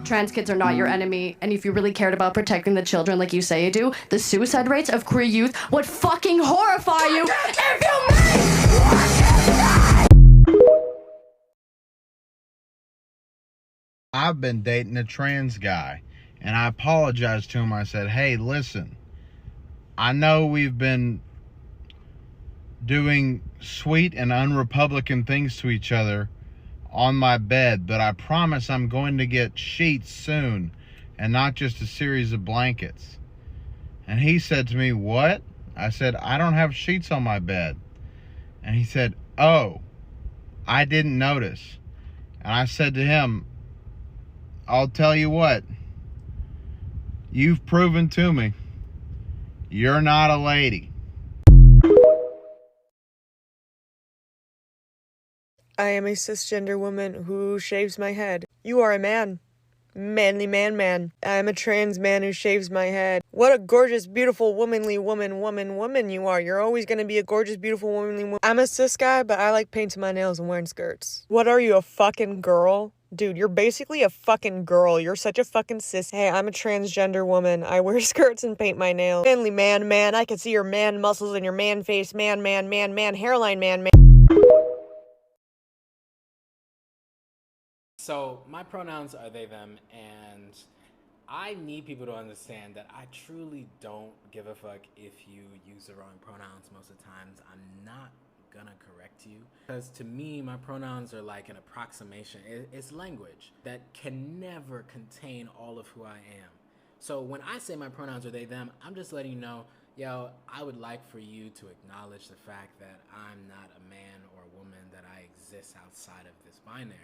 trans kids are not your enemy, and if you really cared about protecting the children like you say you do, the suicide rates of queer youth would fucking horrify you if you I've been dating a trans guy, and I apologized to him. I said, hey, listen, I know we've been doing sweet and unrepublican things to each other on my bed, but I promise I'm going to get sheets soon and not just a series of blankets. And he said to me, what? I said, I don't have sheets on my bed. And he said, oh, I didn't notice. And I said to him, I'll tell you what, you've proven to me you're not a lady. I am a cisgender woman who shaves my head. You are a man. Manly man. I am a trans man who shaves my head. What a gorgeous, beautiful, womanly woman you are. You're always gonna be a gorgeous, beautiful, womanly woman. I'm a cis guy, but I like painting my nails and wearing skirts. What are you, a fucking girl? Dude, you're basically a fucking girl. You're such a fucking cis. Hey, I'm a transgender woman. I wear skirts and paint my nails. Manly man. I can see your man muscles and your man face. Man, hairline man. So my pronouns are they, them, and I need people to understand that I truly don't give a fuck if you use the wrong pronouns most of the times. I'm not gonna correct you, because to me my pronouns are like an approximation. It's language that can never contain all of who I am. So when I say my pronouns are they, them, I'm just letting you know, yo, I would like for you to acknowledge the fact that I'm not a man or a woman, that I exist outside of this binary.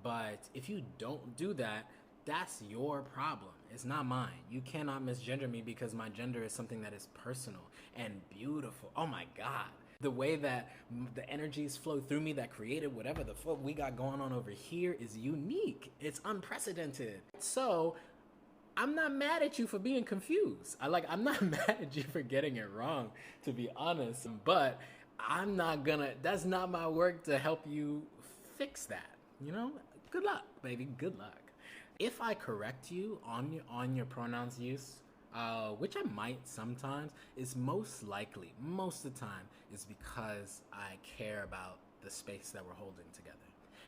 But if you don't do that, that's your problem. It's not mine. You cannot misgender me, because my gender is something that is personal and beautiful. Oh my God. The way that the energies flow through me that created whatever the fuck we got going on over here is unique. It's unprecedented. So I'm not mad at you for being confused. I'm not mad at you for getting it wrong, to be honest. But that's not my work to help you fix that. You know? Good luck, baby. Good luck. If I correct you on your pronouns use, which I might sometimes, is most likely, most of the time, is because I care about the space that we're holding together.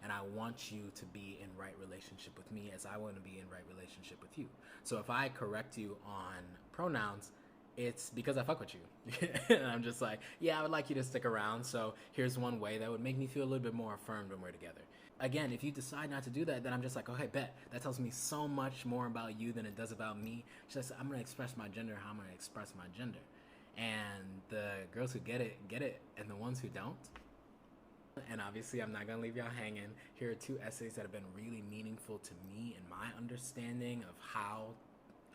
And I want you to be in right relationship with me as I want to be in right relationship with you. So if I correct you on pronouns, it's because I fuck with you. And I'm just like, yeah, I would like you to stick around. So here's one way that would make me feel a little bit more affirmed when we're together. Again, if you decide not to do that, then I'm just like, okay, bet. That tells me so much more about you than it does about me. Just, I'm going to express my gender how I'm going to express my gender. And the girls who get it, and the ones who don't. And obviously, I'm not going to leave y'all hanging. Here are two essays that have been really meaningful to me and my understanding of how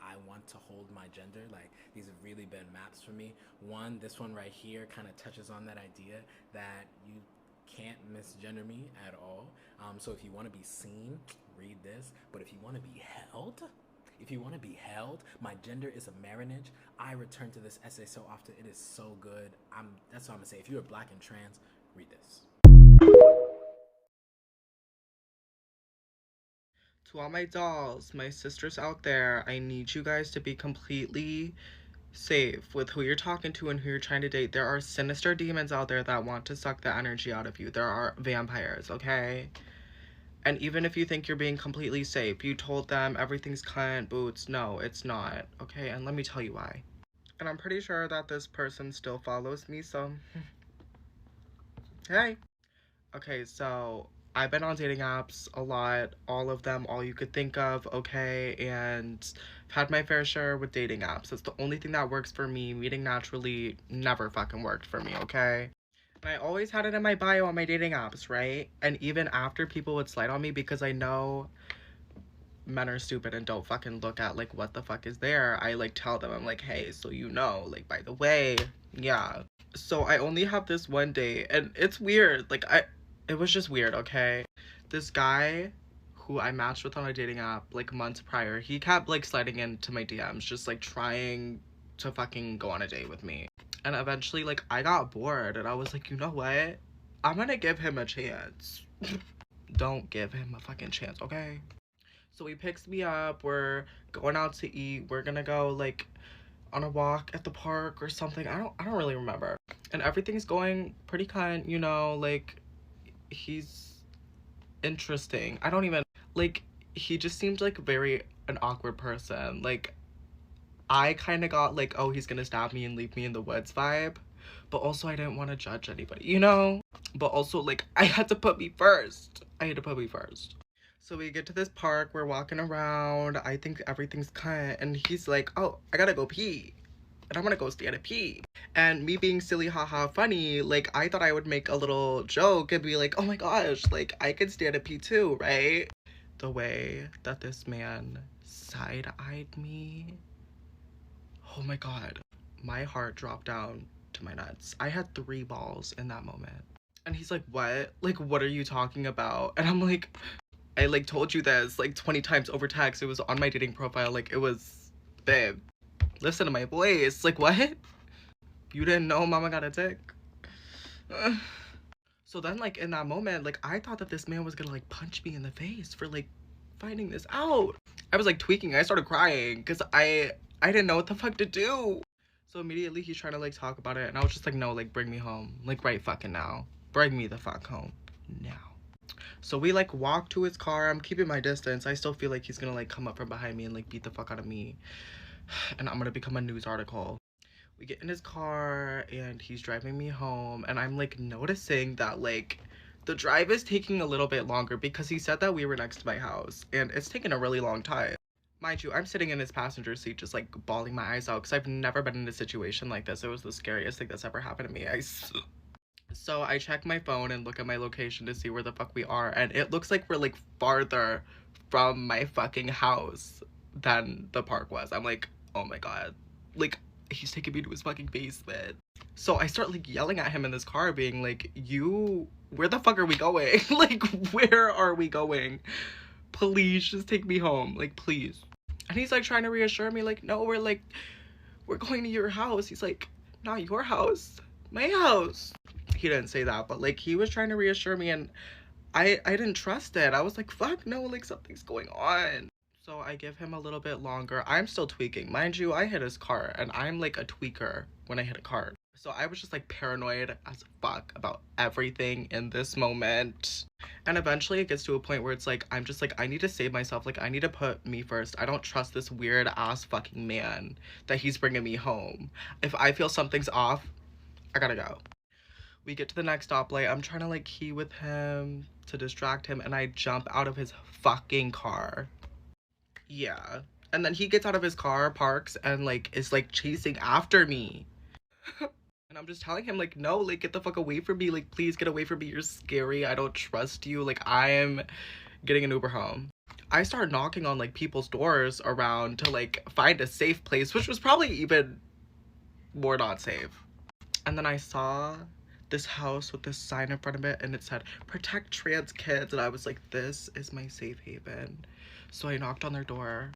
I want to hold my gender. Like, these have really been maps for me. This one right here kind of touches on that idea that you can't misgender me at all. So if you want to be seen, read this. But if you want to be held, my gender is a marriage. I return to this essay so often. It is so good. That's what I'm gonna say. If you're black and trans, read this. To all my dolls, my sisters out there, I need you guys to be completely safe with who you're talking to and who you're trying to date. There are sinister demons out there that want to suck the energy out of you. There are vampires, okay? And even if you think you're being completely safe, you told them everything's cunt boots. No, it's not, okay? And let me tell you why. And I'm pretty sure that this person still follows me, so hey. Okay, so I've been on dating apps a lot, all of them, all you could think of, okay, and I've had my fair share with dating apps. It's the only thing that works for me. Meeting naturally never fucking worked for me, okay? And I always had it in my bio on my dating apps, right? And even after, people would slide on me because I know men are stupid and don't fucking look at, like, what the fuck is there. I, like, tell them, I'm like, hey, so you know, like, by the way, yeah. So I only have this one date, and it's weird. Like, it was just weird, okay? This guy who I matched with on a dating app, like, months prior, he kept, like, sliding into my DMs, just, like, trying to fucking go on a date with me. And eventually, like, I got bored, and I was like, you know what? I'm gonna give him a chance. Don't give him a fucking chance, okay? So he picks me up, we're going out to eat, we're gonna go like on a walk at the park or something. I don't really remember. And everything's going pretty kind, you know, like he's interesting. I don't even like he just seemed like very an awkward person. Like I kind of got like, oh, he's gonna stab me and leave me in the woods vibe. But also I didn't want to judge anybody, you know? But also like I had to put me first. I had to put me first. So we get to this park, we're walking around, I think everything's cut, and he's like, oh, I gotta go pee. And I'm gonna go stand and pee. And me being silly, haha, funny, like, I thought I would make a little joke and be like, oh my gosh, like, I could stand and pee too, right? The way that this man side-eyed me, oh my god. My heart dropped down to my nuts. I had 3 balls in that moment. And he's like, what? Like, what are you talking about? And I'm like, I like told you this like 20 times over text. It was on my dating profile. Like, it was, babe, listen to my voice. Like, what? You didn't know mama got a dick? So then, like, in that moment, like, I thought that this man was gonna, like, punch me in the face for, like, finding this out. I was, like, tweaking. I started crying because I didn't know what the fuck to do. So immediately he's trying to, like, talk about it. And I was just like, no, like, bring me home. Like, right fucking now. Bring me the fuck home. Now. So we, like, walk to his car. I'm keeping my distance. I still feel like he's gonna, like, come up from behind me and, like, beat the fuck out of me. And I'm gonna become a news article. We get in his car and he's driving me home, and I'm like noticing that like the drive is taking a little bit longer because he said that we were next to my house, and it's taken a really long time. Mind you, I'm sitting in his passenger seat just like bawling my eyes out because I've never been in a situation like this. It was the scariest thing that's ever happened to me. So I check my phone and look at my location to see where the fuck we are, and it looks like we're like farther from my fucking house than the park was. I'm like, oh my god, like he's taking me to his fucking basement. So I start like yelling at him in this car being like, where the fuck are we going? Like, where are we going? Please just take me home, like, please. And he's like trying to reassure me like, no, we're going to your house. He's like, not your house, my house. He didn't say that, but like he was trying to reassure me, and I didn't trust it. I was like, fuck no, like something's going on. So I give him a little bit longer. I'm still tweaking. Mind you, I hit his car, and I'm like a tweaker when I hit a car. So I was just like paranoid as fuck about everything in this moment. And eventually it gets to a point where it's like, I'm just like, I need to save myself. Like, I need to put me first. I don't trust this weird ass fucking man that he's bringing me home. If I feel something's off, I gotta go. We get to the next stoplight. I'm trying to like key with him to distract him, and I jump out of his fucking car. Yeah. And then he gets out of his car, parks, and like is like chasing after me. And I'm just telling him like, no, like get the fuck away from me. Like, please get away from me. You're scary. I don't trust you. Like, I am getting an Uber home. I started knocking on like people's doors around to like find a safe place, which was probably even more not safe. And then I saw this house with this sign in front of it, and it said protect trans kids, and I was like, this is my safe haven. So I knocked on their door,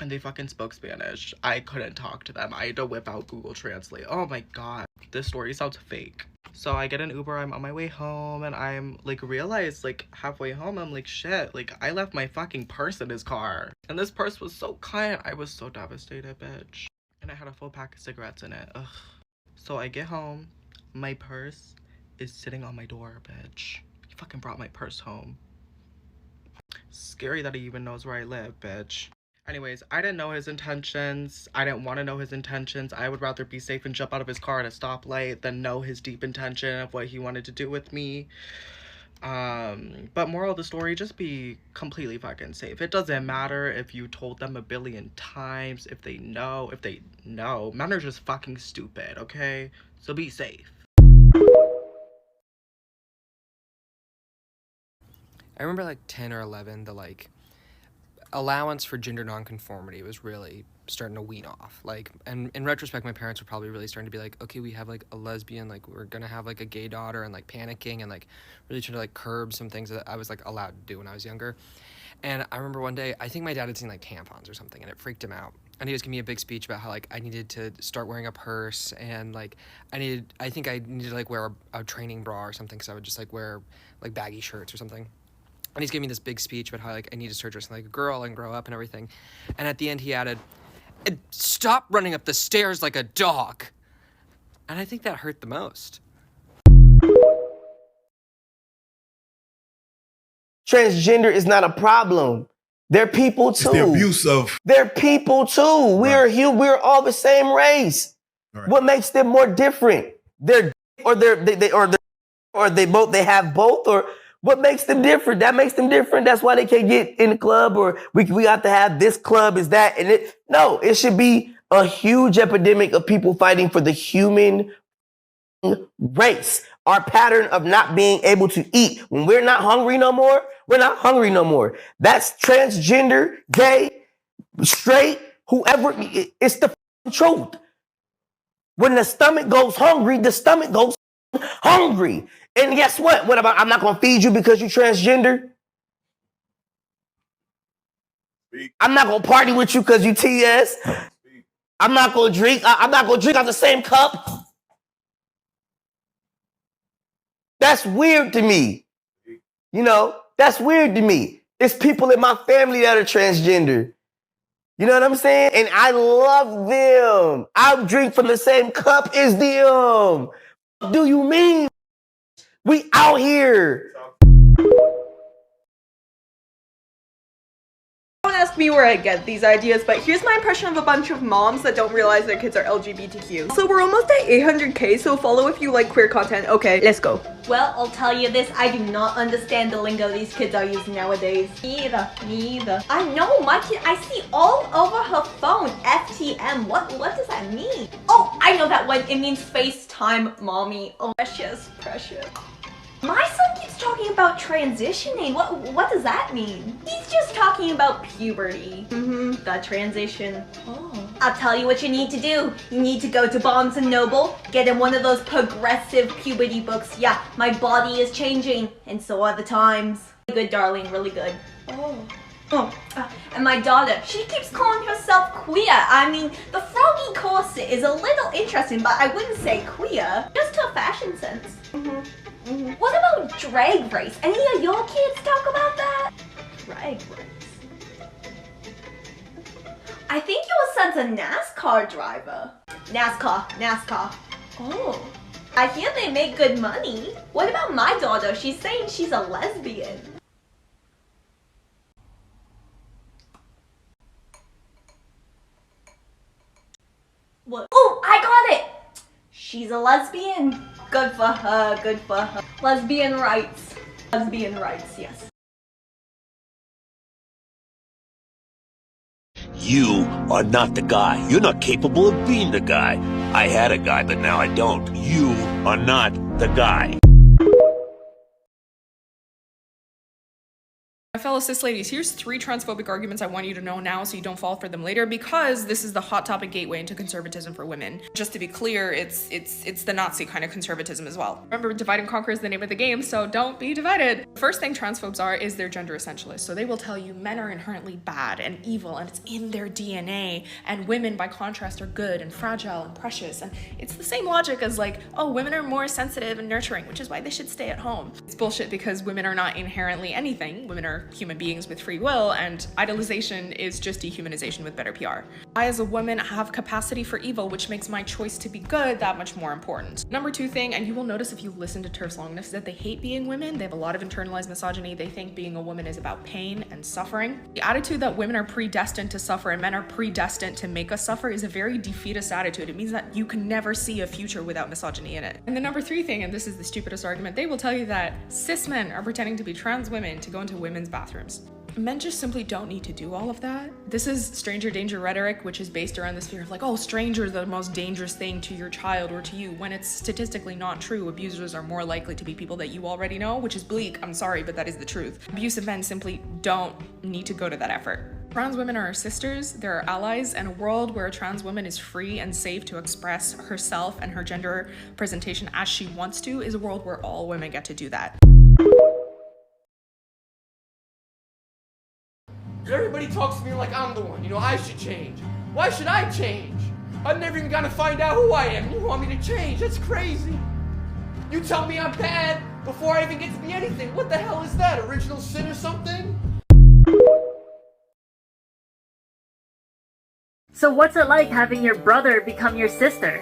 and they fucking spoke Spanish. I couldn't talk to them. I had to whip out Google Translate. Oh my god, this story sounds fake. So I get an Uber, I'm on my way home, and I'm like realize like halfway home, I'm like, shit, like I left my fucking purse in his car, and this purse was so kind. I was so devastated, bitch. And I had a full pack of cigarettes in it. Ugh. So I get home, my purse is sitting on my door, bitch. He fucking brought my purse home. Scary that he even knows where I live, bitch. Anyways, I didn't know his intentions. I didn't want to know his intentions. I would rather be safe and jump out of his car at a stoplight than know his deep intention of what he wanted to do with me. But moral of the story, just be completely fucking safe. It doesn't matter if you told them a billion times, if they know. Men are just fucking stupid, okay? So be safe. I remember like 10 or 11, the like allowance for gender nonconformity was really starting to wean off. Like, and in retrospect, my parents were probably really starting to be like, okay, we have like a lesbian, like we're gonna have like a gay daughter, and like panicking and like really trying to like curb some things that I was like allowed to do when I was younger. And I remember one day, I think my dad had seen like tampons or something, and it freaked him out. And he was giving me a big speech about how like I needed to start wearing a purse, and like I think I needed to like wear a training bra or something, because I would just like wear like baggy shirts or something. And he's giving me this big speech about how, like, I need to start dressing like a girl and grow up and everything. And at the end, he added, "And stop running up the stairs like a dog." And I think that hurt the most. Transgender is not a problem. They're people too. It's the abuse of. They're people too. We're all the same race. Right. What makes them more different? They have both, or what makes them different? That makes them different. That's why they can't get in the club, or we got to have this club is that, and it should be a huge epidemic of people fighting for the human race. Our pattern of not being able to eat. When we're not hungry no more, we're not hungry no more. That's transgender, gay, straight, whoever. It's the truth. When the stomach goes hungry, the stomach goes hungry. And guess what? What about, I'm not going to feed you because you're transgender? I'm not going to party with you because you TS. I'm not going to drink. I'm not going to drink out the same cup. That's weird to me. You know, that's weird to me. It's people in my family that are transgender. You know what I'm saying? And I love them. I drink from the same cup as them. What do you mean? We out here. Don't ask me where I get these ideas, but here's my impression of a bunch of moms that don't realize their kids are LGBTQ. So we're almost at 800K, so follow if you like queer content. Okay, let's go. Well, I'll tell you this, I do not understand the lingo these kids are using nowadays. Me either. I know, my kid, I see all over her phone, FTM. What does that mean? Oh, I know that one. It means FaceTime, mommy. Oh, precious. My son keeps talking about transitioning. What does that mean? He's just talking about puberty. The transition. Oh. I'll tell you what you need to do. You need to go to Barnes & Noble, get in one of those progressive puberty books. Yeah, my body is changing, and so are the times. Really good, darling, really good. And my daughter, she keeps calling herself queer. I mean, the froggy corset is a little interesting, but I wouldn't say queer. Just her fashion sense. What about drag race? Any of your kids talk about that? Drag race. I think your son's a NASCAR driver. NASCAR. Oh. I hear they make good money. What about my daughter? She's saying she's a lesbian. What? Oh, I got it! She's a lesbian. Good for her. Lesbian rights, yes. You are not the guy. You're not capable of being the guy. I had a guy, but now I don't. You are not the guy. My fellow cis ladies, here's 3 transphobic arguments I want you to know now so you don't fall for them later, because this is the hot topic gateway into conservatism for women. Just to be clear, it's the Nazi kind of conservatism as well. Remember, divide and conquer is the name of the game, so don't be divided. The first thing transphobes are is they're gender essentialists. So they will tell you men are inherently bad and evil and it's in their DNA, and women by contrast are good and fragile and precious. And it's the same logic as like, oh, women are more sensitive and nurturing, which is why they should stay at home. It's bullshit because women are not inherently anything. Women are human beings with free will, and idolization is just dehumanization with better PR. I, as a woman, have capacity for evil, which makes my choice to be good that much more important. Number 2 thing, and you will notice if you listen to TERFs long enough, is that they hate being women. They have a lot of internalized misogyny. They think being a woman is about pain and suffering. The attitude that women are predestined to suffer and men are predestined to make us suffer is a very defeatist attitude. It means that you can never see a future without misogyny in it. And the number 3 thing, and this is the stupidest argument, they will tell you that cis men are pretending to be trans women to go into women's bathrooms. Men just simply don't need to do all of that. This is stranger danger rhetoric, which is based around this fear of like, oh, strangers are the most dangerous thing to your child or to you, when it's statistically not true. Abusers are more likely to be people that you already know, which is bleak. I'm sorry, but that is the truth. Abusive men simply don't need to go to that effort. Trans women are our sisters, they're our allies, and a world where a trans woman is free and safe to express herself and her gender presentation as she wants to is a world where all women get to do that. Everybody talks to me like I'm the one, I should change. Why should I change? I'm never even gonna find out who I am. You want me to change? That's crazy. You tell me I'm bad, before I even get to be anything. What the hell is that? Original sin or something? So what's it like having your brother become your sister?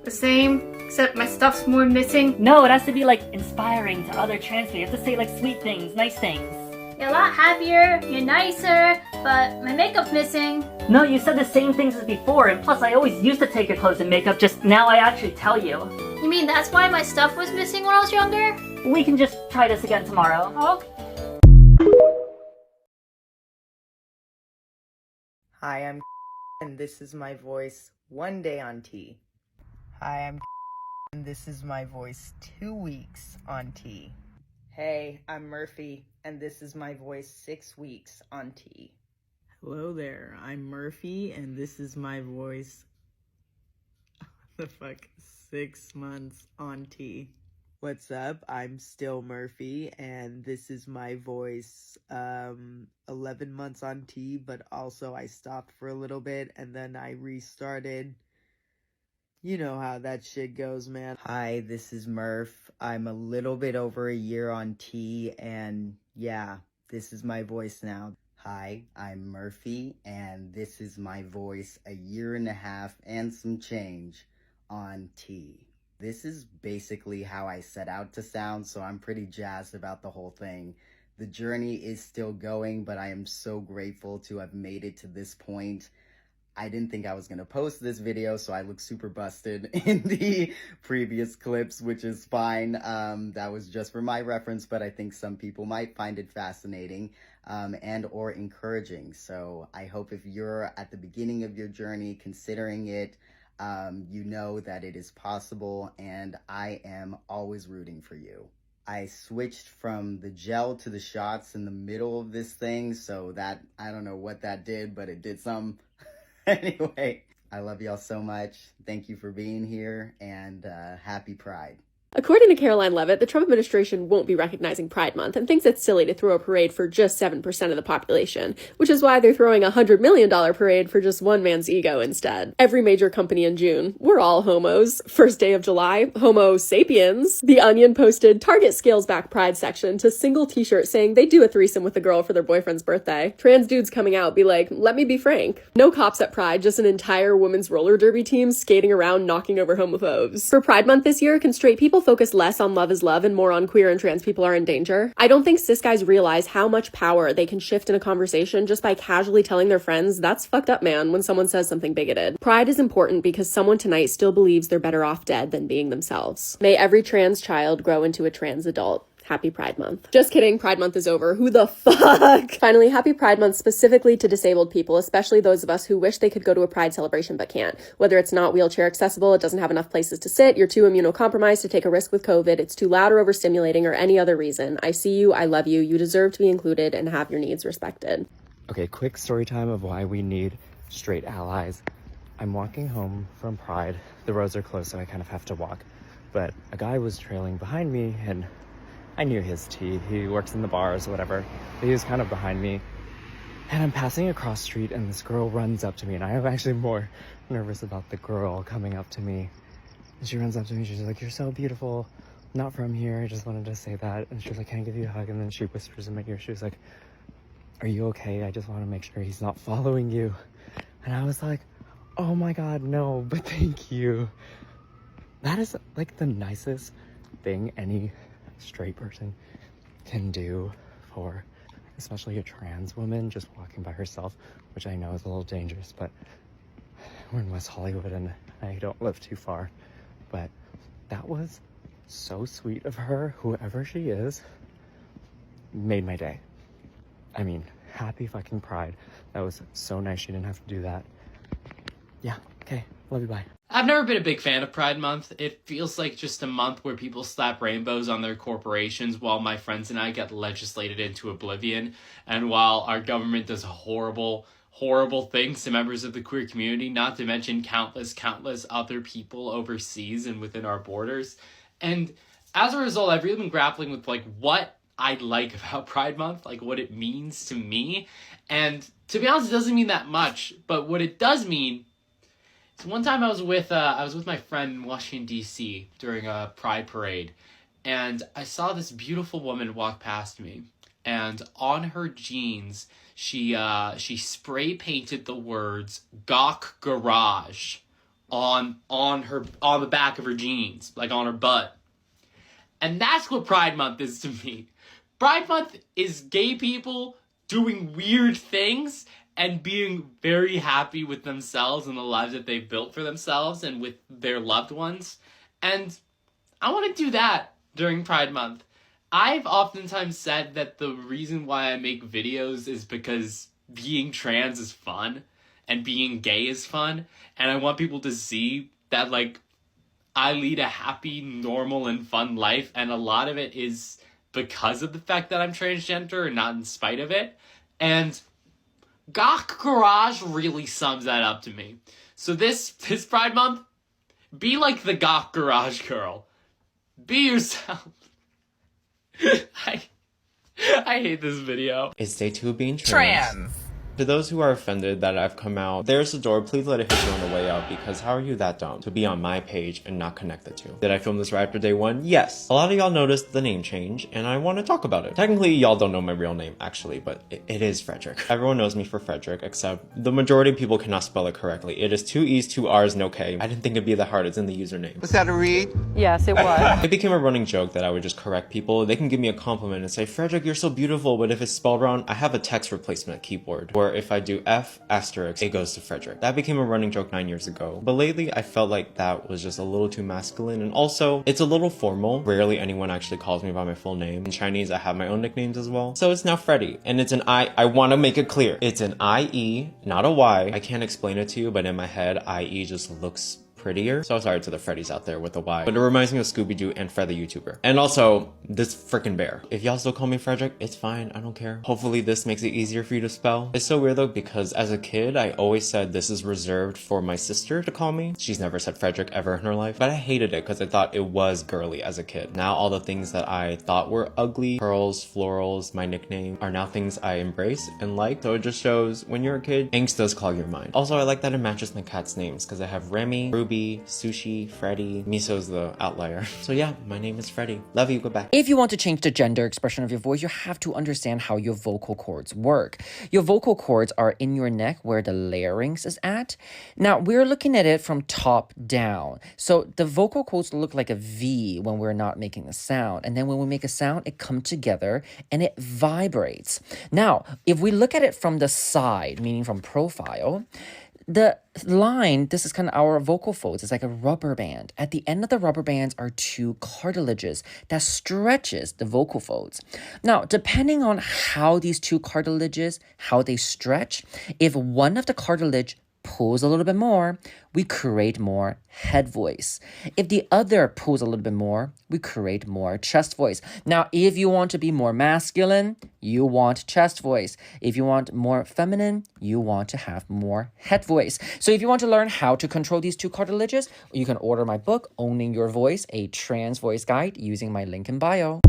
The same, except my stuff's more missing. No, it has to be like inspiring to other trans people. You have to say like sweet things, nice things. You're a lot happier, you're nicer, but my makeup's missing. No, you said the same things as before, and plus I always used to take your clothes and makeup, just now I actually tell you. You mean that's why my stuff was missing when I was younger? We can just try this again tomorrow. Okay. Hi, I'm and this is my voice 1 day on T. Hi, I'm and this is my voice 2 weeks on T. Hey, I'm Murphy, and this is my voice 6 weeks on T. Hello there, I'm Murphy, and this is my voice 6 months on T. What's up? I'm still Murphy, and this is my voice 11 months on T, but also I stopped for a little bit, and then I restarted. You know how that shit goes, man. Hi, this is Murph. I'm a little bit over a year on T, and yeah, this is my voice now. Hi, I'm Murphy, and this is my voice a year and a half and some change on T. This is basically how I set out to sound, so I'm pretty jazzed about the whole thing. The journey is still going, but I am so grateful to have made it to this point. I didn't think I was going to post this video, so I look super busted in the previous clips, which is fine. That was just for my reference, but I think some people might find it fascinating and or encouraging. So I hope if you're at the beginning of your journey considering it, you know that it is possible, and I am always rooting for you. I switched from the gel to the shots in the middle of this thing, so that, I don't know what that did, but it did some. Anyway, I love y'all so much. Thank you for being here, and happy Pride. According to Caroline Levitt, the Trump administration won't be recognizing Pride Month and thinks it's silly to throw a parade for just 7% of the population, which is why they're throwing a $100 million parade for just one man's ego instead. Every major company in June, we're all homos. First day of July, Homo sapiens. The Onion posted, Target scales back Pride section to single t-shirt saying they do a threesome with a girl for their boyfriend's birthday. Trans dudes coming out be like, let me be frank. No cops at Pride, just an entire women's roller derby team skating around knocking over homophobes. For Pride Month this year, can straight people focus less on love is love and more on queer and trans people are in danger? I don't think cis guys realize how much power they can shift in a conversation just by casually telling their friends, that's fucked up, man, when someone says something bigoted. Pride is important because someone tonight still believes they're better off dead than being themselves. May every trans child grow into a trans adult. Happy Pride Month. Just kidding, Pride Month is over. Who the fuck? Finally, happy Pride Month specifically to disabled people, especially those of us who wish they could go to a Pride celebration but can't. Whether it's not wheelchair accessible, it doesn't have enough places to sit, you're too immunocompromised to take a risk with COVID, it's too loud or overstimulating, or any other reason. I see you, I love you, you deserve to be included and have your needs respected. Okay, quick story time of why we need straight allies. I'm walking home from Pride. The roads are closed, so I kind of have to walk. But a guy was trailing behind me, and I knew his tea. He works in the bars or whatever. But he was kind of behind me. And I'm passing across the street, and this girl runs up to me. And I am actually more nervous about the girl coming up to me. And she runs up to me. She's like, you're so beautiful. Not from here. I just wanted to say that. And she's like, can I give you a hug? And then she whispers in my ear. She was like, are you okay? I just want to make sure he's not following you. And I was like, oh my God, no, but thank you. That is like the nicest thing any straight person can do for especially a trans woman just walking by herself, which I know is a little dangerous, but we're in West Hollywood and I don't live too far. But that was so sweet of her. Whoever she is made my day. I mean, happy fucking Pride. That was so nice. She didn't have to do that. Yeah, okay, love you, bye. I've never been a big fan of Pride Month. It feels like just a month where people slap rainbows on their corporations while my friends and I get legislated into oblivion. And while our government does horrible, horrible things to members of the queer community, not to mention countless other people overseas and within our borders. And as a result, I've really been grappling with like what I like about Pride Month, like what it means to me. And to be honest, it doesn't mean that much. But what it does mean So one time I was with my friend in Washington D.C. during a Pride parade, and I saw this beautiful woman walk past me, and on her jeans she spray painted the words "Gawk Garage" on the back of her jeans, like on her butt. And that's what Pride Month is to me. Pride Month is gay people doing weird things and being very happy with themselves and the lives that they've built for themselves and with their loved ones. And I want to do that during Pride Month. I've oftentimes said that the reason why I make videos is because being trans is fun and being gay is fun. And I want people to see that, like, I lead a happy, normal, and fun life. And a lot of it is because of the fact that I'm transgender and not in spite of it. And Gawk Garage really sums that up to me. So this Pride Month, be like the Gawk Garage girl. Be yourself. I hate this video. It's day 2 of being trans. To those who are offended that I've come out, there's the door, please let it hit you on the way out, because how are you that dumb to be on my page and not connect the two? Did I film this right after day 1? Yes. A lot of y'all noticed the name change, and I want to talk about it. Technically, y'all don't know my real name, actually, but it is Frederick. Everyone knows me for Frederick, except the majority of people cannot spell it correctly. It is 2 E's, 2 R's, no K. I didn't think it'd be that hard, it's in the username. Was that a read? Yes, it was. It became a running joke that I would just correct people. They can give me a compliment and say, Frederick, you're so beautiful, but if it's spelled wrong, I have a text replacement keyboard. Or if I do F asterisk, it goes to Frederick. That became a running joke 9 years ago. But lately, I felt like that was just a little too masculine, and also, it's a little formal. Rarely anyone actually calls me by my full name. In Chinese, I have my own nicknames as well. So it's now Freddy, and it's an I want to make it clear. It's an I-E, not a Y. I can't explain it to you, but in my head, I-E just looks prettier. So sorry to the Freddies out there with the Y, but it reminds me of Scooby-Doo and Fred the YouTuber. And also, this freaking bear. If y'all still call me Frederick, it's fine, I don't care. Hopefully this makes it easier for you to spell. It's so weird though, because as a kid, I always said this is reserved for my sister to call me. She's never said Frederick ever in her life, but I hated it because I thought it was girly as a kid. Now all the things that I thought were ugly, pearls, florals, my nickname, are now things I embrace and like. So it just shows when you're a kid, angst does clog your mind. Also, I like that it matches my cat's names because I have Remy, Ruby, Sushi, Freddy. Miso's the outlier. So yeah, my name is Freddy. Love you, goodbye. If you want to change the gender expression of your voice, you have to understand how your vocal cords work. Your vocal cords are in your neck where the larynx is at. Now, we're looking at it from top down. So the vocal cords look like a V when we're not making a sound. And then when we make a sound, it comes together and it vibrates. Now, if we look at it from the side, meaning from profile, the line, this is kind of our vocal folds. It's like a rubber band. At the end of the rubber bands are 2 cartilages that stretches the vocal folds. Now, depending on how these 2 cartilages, how they stretch, if one of the cartilage pulls a little bit more, we create more head voice. If the other pulls a little bit more, we create more chest voice. Now, if you want to be more masculine, you want chest voice. If you want more feminine, you want to have more head voice. So if you want to learn how to control these 2 cartilages, you can order my book, Owning Your Voice, a trans voice guide, using my link in bio.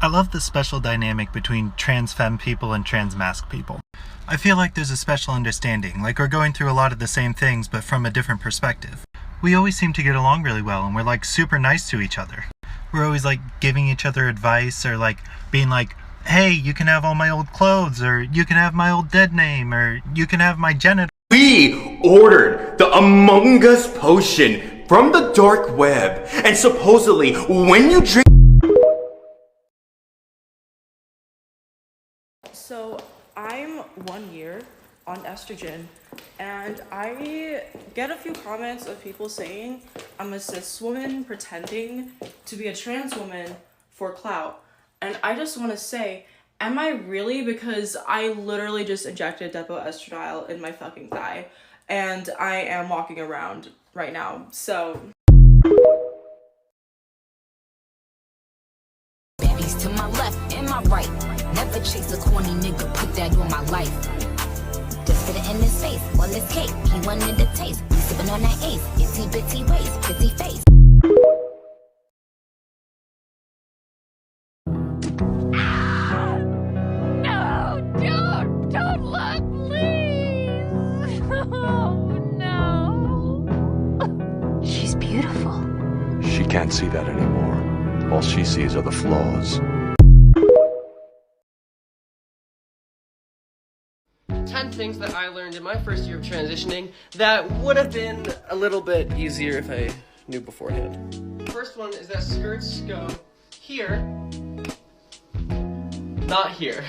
I love the special dynamic between trans femme people and trans masc people. I feel like there's a special understanding, like we're going through a lot of the same things but from a different perspective. We always seem to get along really well, and we're like super nice to each other. We're always like giving each other advice, or like being like, hey, you can have all my old clothes, or you can have my old dead name, or you can have my genital. We ordered the Among Us potion from the dark web, and supposedly when you drink. So I'm 1 year on estrogen, and I get a few comments of people saying I'm a cis woman pretending to be a trans woman for clout. And I just want to say, am I really? Because I literally just injected depo estradiol in my fucking thigh, and I am walking around right now, so. Baddies to my left and my right. Never chase a corny nigga, put that on my life. Just fit it in his face, on this cake, he wanted the taste. He sipping on that ace, itsy bitty waist, pretty face. No, don't look, can't see that anymore. All she sees are the flaws. 10 things that I learned in my first year of transitioning that would have been a little bit easier if I knew beforehand. First one is that skirts go here, not here.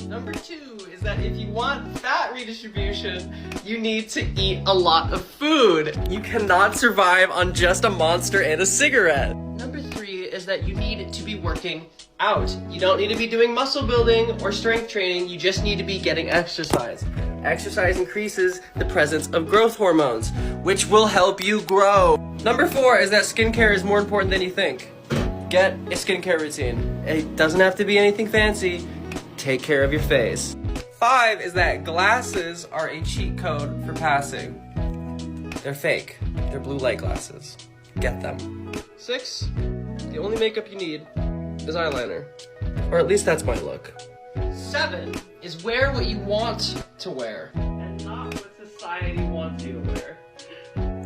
Number 2 is that if you want fat redistribution, you need to eat a lot of food. You cannot survive on just a Monster and a cigarette. Number 3 is that you need to be working out. You don't need to be doing muscle building or strength training, you just need to be getting exercise. Exercise increases the presence of growth hormones, which will help you grow. Number 4 is that skincare is more important than you think. Get a skincare routine. It doesn't have to be anything fancy. Take care of your face. 5 is that glasses are a cheat code for passing. They're fake. They're blue light glasses. Get them. 6, the only makeup you need is eyeliner. Or at least that's my look. 7 is wear what you want to wear. And not what society wants you to wear.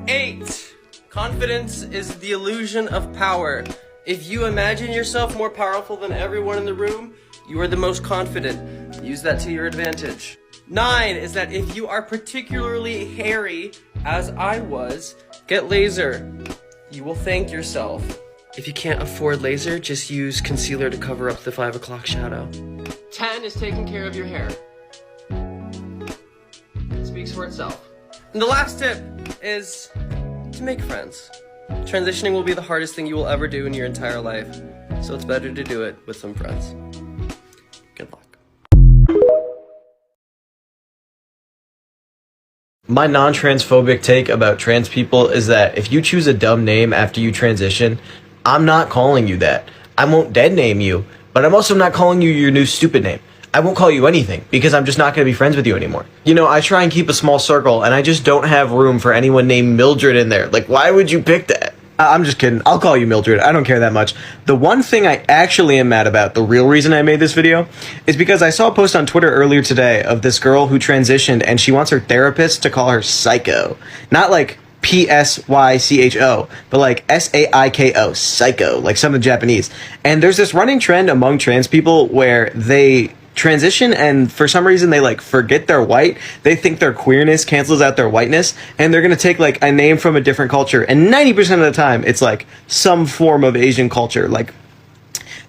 8, confidence is the illusion of power. If you imagine yourself more powerful than everyone in the room, you are the most confident. Use that to your advantage. 9 is that if you are particularly hairy, as I was, get laser. You will thank yourself. If you can't afford laser, just use concealer to cover up the 5 o'clock shadow. 10 is taking care of your hair. It speaks for itself. And the last tip is to make friends. Transitioning will be the hardest thing you will ever do in your entire life, so it's better to do it with some friends. Good luck. My non-transphobic take about trans people is that if you choose a dumb name after you transition, I'm not calling you that. I won't dead name you, but I'm also not calling you your new stupid name. I won't call you anything because I'm just not going to be friends with you anymore. You know, I try and keep a small circle and I just don't have room for anyone named Mildred in there. Like, why would you pick that? I'm just kidding. I'll call you Mildred. I don't care that much. The one thing I actually am mad about, the real reason I made this video, is because I saw a post on Twitter earlier today of this girl who transitioned and she wants her therapist to call her psycho. Not like Psycho, but like Saiko, psycho, like some of the Japanese. And there's this running trend among trans people where they transition and for some reason they like forget they're white. They think their queerness cancels out their whiteness and they're gonna take like a name from a different culture, and 90% of the time it's like some form of Asian culture. Like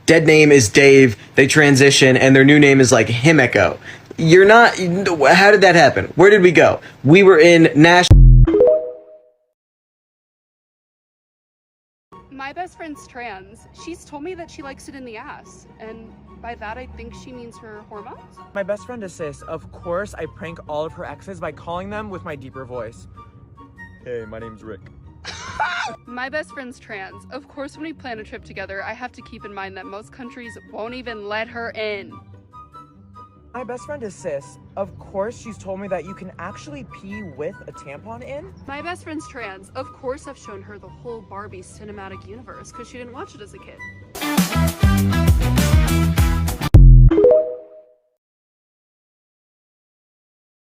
dead name is Dave, they transition and their new name is like Himeko. You're not, how did that happen? Where did we go? We were in Nashville. My best friend's trans. She's told me that she likes it in the ass, and by that I think she means her hormones. My best friend is cis. Of course, I prank all of her exes by calling them with my deeper voice. Hey, my name's Rick. My best friend's trans. Of course, when we plan a trip together, I have to keep in mind that most countries won't even let her in. My best friend is cis. Of course, she's told me that you can actually pee with a tampon in. My best friend's trans. Of course, I've shown her the whole Barbie cinematic universe because she didn't watch it as a kid.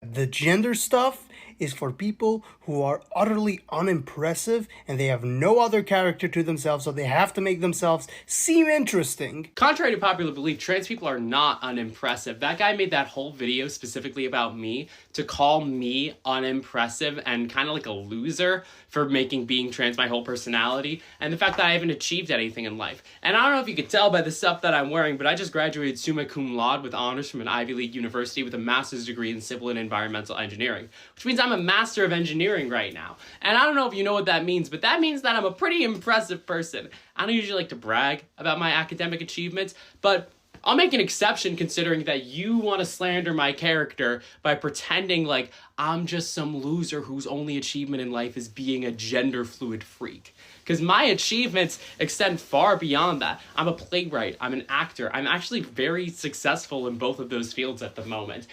The gender stuff is for people who are utterly unimpressive and they have no other character to themselves, so they have to make themselves seem interesting. Contrary to popular belief, trans people are not unimpressive. That guy made that whole video specifically about me to call me unimpressive and kind of like a loser for making being trans my whole personality, and the fact that I haven't achieved anything in life. And I don't know if you could tell by the stuff that I'm wearing, but I just graduated summa cum laude with honors from an Ivy League university with a master's degree in civil and environmental engineering, which means I'm a master of engineering right now. And I don't know if you know what that means, but that means that I'm a pretty impressive person. I don't usually like to brag about my academic achievements, but I'll make an exception considering that you want to slander my character by pretending like I'm just some loser whose only achievement in life is being a gender fluid freak. Because my achievements extend far beyond that. I'm a playwright, I'm an actor, I'm actually very successful in both of those fields at the moment.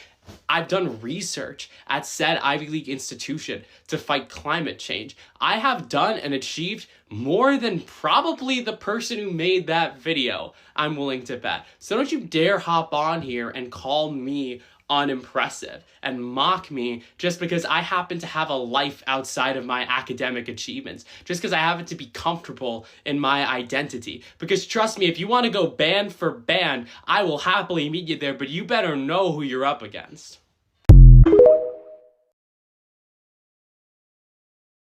I've done research at said Ivy League institution to fight climate change. I have done and achieved more than probably the person who made that video, I'm willing to bet. So don't you dare hop on here and call me unimpressive and mock me just because I happen to have a life outside of my academic achievements, just because I happen to be comfortable in my identity. Because trust me, if you want to go band for band, I will happily meet you there, but you better know who you're up against.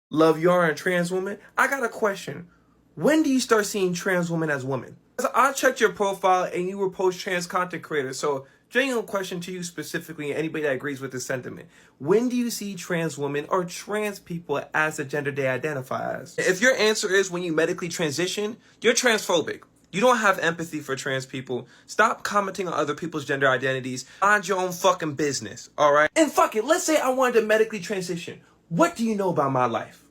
Love, you are a trans woman. I got a question. When do you start seeing trans women as women? I checked your profile and you were post-trans content creator. So, genuine question to you specifically, and anybody that agrees with this sentiment. When do you see trans women or trans people as the gender they identify as? If your answer is when you medically transition, you're transphobic. You don't have empathy for trans people. Stop commenting on other people's gender identities. Mind your own fucking business, all right? And fuck it, let's say I wanted to medically transition. What do you know about my life?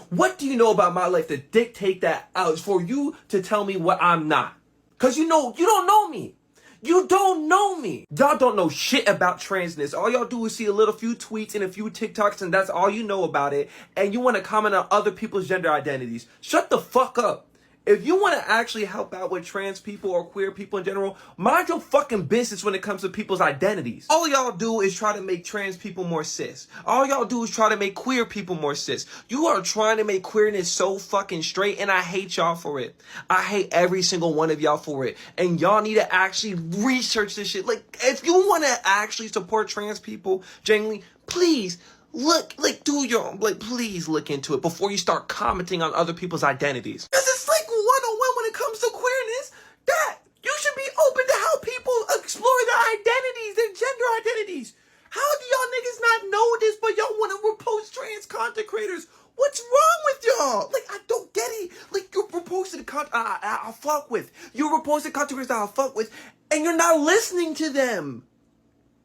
What do you know about my life to dictate that out for you to tell me what I'm not? Because you don't know me. You don't know me. Y'all don't know shit about transness. All y'all do is see a little few tweets and a few TikToks, and that's all you know about it. And you want to comment on other people's gender identities. Shut the fuck up. If you want to actually help out with trans people or queer people in general, mind your fucking business when it comes to people's identities. All y'all do is try to make trans people more cis. All y'all do is try to make queer people more cis. You are trying to make queerness so fucking straight, and I hate y'all for it. I hate every single one of y'all for it. And y'all need to actually research this shit. Like, if you want to actually support trans people, genuinely, please, please look into it before you start commenting on other people's identities. Because it's like 101 when it comes to queerness, that you should be open to how people explore their identities, their gender identities. How do y'all niggas not know this, but y'all want to repost trans content creators? What's wrong with y'all? Like, I don't get it. Like, you're reposting content I'll fuck with. You're reposting content creators I'll fuck with, and you're not listening to them.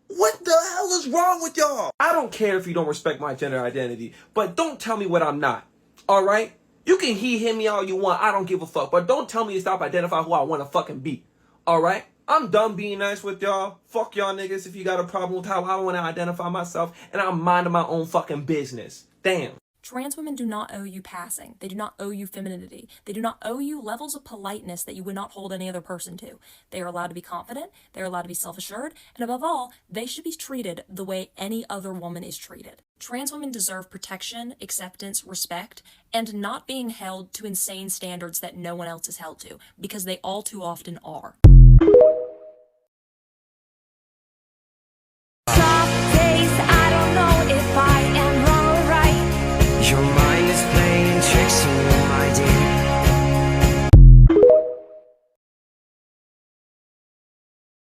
What the hell is wrong with y'all? I don't care if you don't respect my gender identity, but don't tell me what I'm not, all right? You can hit me all you want, I don't give a fuck, but don't tell me to stop identifying who I want to fucking be, all right? I'm done being nice with y'all. Fuck y'all niggas if you got a problem with how I want to identify myself, and I'm minding my own fucking business. Damn. Trans women do not owe you passing. They do not owe you femininity. They do not owe you levels of politeness that you would not hold any other person to. They are allowed to be confident, they are allowed to be self-assured, and above all, they should be treated the way any other woman is treated. Trans women deserve protection, acceptance, respect, and not being held to insane standards that no one else is held to, because they all too often are. Soft days, I don't know if I am wrong. Your mind is playing tricks on you, my dear.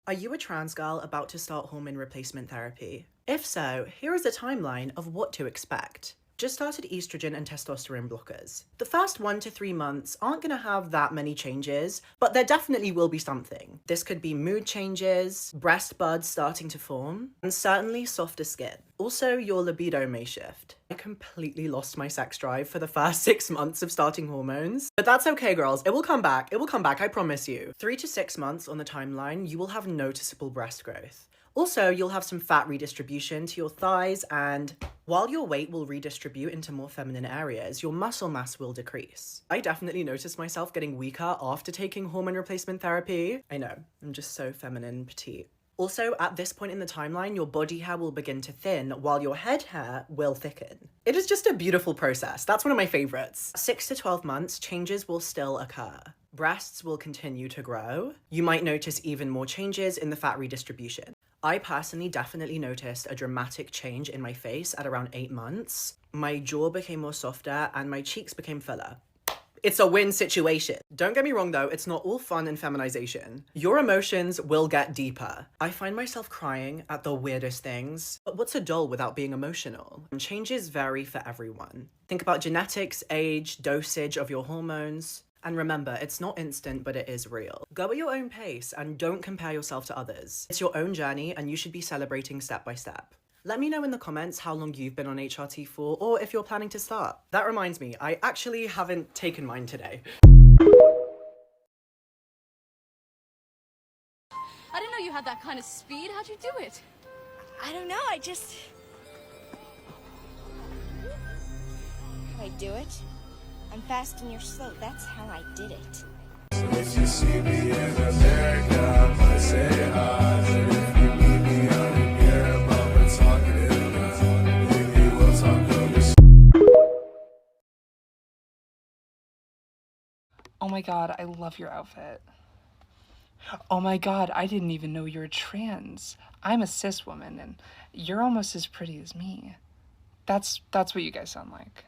Are you a trans girl about to start hormone replacement therapy? If so, here is a timeline of what to expect. Just started estrogen and testosterone blockers. The first 1 to 3 months aren't going to have that many changes, but there definitely will be something. This could be mood changes, breast buds starting to form, and certainly softer skin. Also, your libido may shift. I completely lost my sex drive for the first 6 months of starting hormones. But that's okay, girls. It will come back. It will come back, I promise you. 3 to 6 months on the timeline, you will have noticeable breast growth. Also, you'll have some fat redistribution to your thighs, and while your weight will redistribute into more feminine areas, your muscle mass will decrease. I definitely noticed myself getting weaker after taking hormone replacement therapy. I know, I'm just so feminine and petite. Also, at this point in the timeline, your body hair will begin to thin while your head hair will thicken. It is just a beautiful process. That's one of my favorites. 6 to 12 months, changes will still occur. Breasts will continue to grow. You might notice even more changes in the fat redistribution. I personally definitely noticed a dramatic change in my face at around 8 months. My jaw became more softer and my cheeks became fuller. It's a win situation. Don't get me wrong though, it's not all fun and feminization. Your emotions will get deeper. I find myself crying at the weirdest things, but what's a doll without being emotional? And changes vary for everyone. Think about genetics, age, dosage of your hormones. And remember, it's not instant, but it is real. Go at your own pace and don't compare yourself to others. It's your own journey and you should be celebrating step by step. Let me know in the comments how long you've been on HRT for, or if you're planning to start. That reminds me, I actually haven't taken mine today. I didn't know you had that kind of speed. How'd you do it? I don't know, How'd I do it? I'm fast and you're slow, that's how I did it. If you see me in America, I say hi, but if you meet me out in Europe, my god, I love your outfit. Oh my god, I didn't even know you're trans. I'm a cis woman and you're almost as pretty as me. That's what you guys sound like.